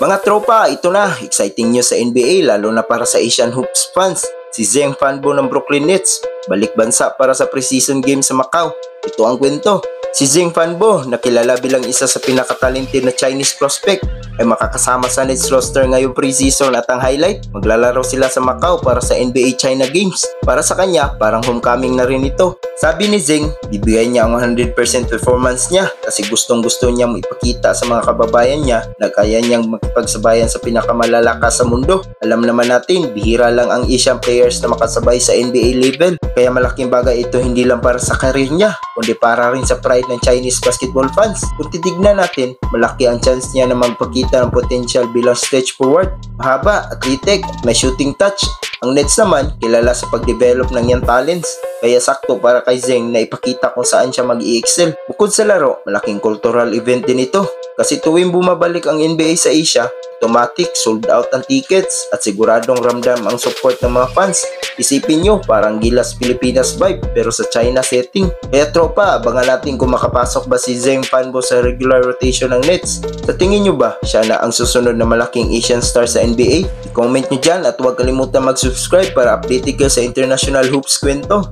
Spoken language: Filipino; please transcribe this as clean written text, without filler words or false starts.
Mga tropa, ito na, exciting news sa NBA lalo na para sa Asian Hoops fans. Si Zheng Fanbo ng Brooklyn Nets, balik bansa para sa preseason game sa Macau. Ito ang kwento. Si Zheng Fanbo, na kilala bilang isa sa pinakatalented na Chinese prospect, ay makakasama sa Nets roster ngayong preseason at ang highlight, maglalaro sila sa Macau para sa NBA China Games. Para sa kanya, parang homecoming na rin ito. Sabi ni Zheng, bibigay niya ang 100% performance niya kasi gustong-gusto niyang ipakita sa mga kababayan niya na kaya niyang makipagsabayan sa pinakamalalakas sa mundo. Alam naman natin, bihira lang ang Asian players na makasabay sa NBA level. Kaya malaking bagay ito hindi lang para sa karir niya, kundi para rin sa pride ng Chinese basketball fans. Kung titignan natin, malaki ang chance niya na magpakita ng potential bilang stretch forward. Mahaba, athletic, may shooting touch. Ang Nets naman, kilala sa pag-develop ng young talents. Kaya sakto para kay Zheng na ipakita kung saan siya mag-i-excel. Bukod sa laro, malaking cultural event din ito. Kasi tuwing bumabalik ang NBA sa Asia, automatic sold out ang tickets at siguradong ramdam ang support ng mga fans. Isipin nyo, parang Gilas Pilipinas vibe pero sa China setting. Kaya tropa, abangan natin kung makapasok ba si Zheng Fanbo sa regular rotation ng Nets. Sa tingin nyo ba, siya na ang susunod na malaking Asian star sa NBA? I-comment nyo dyan at huwag kalimutan mag-subscribe para updated kayo sa international hoops kwento.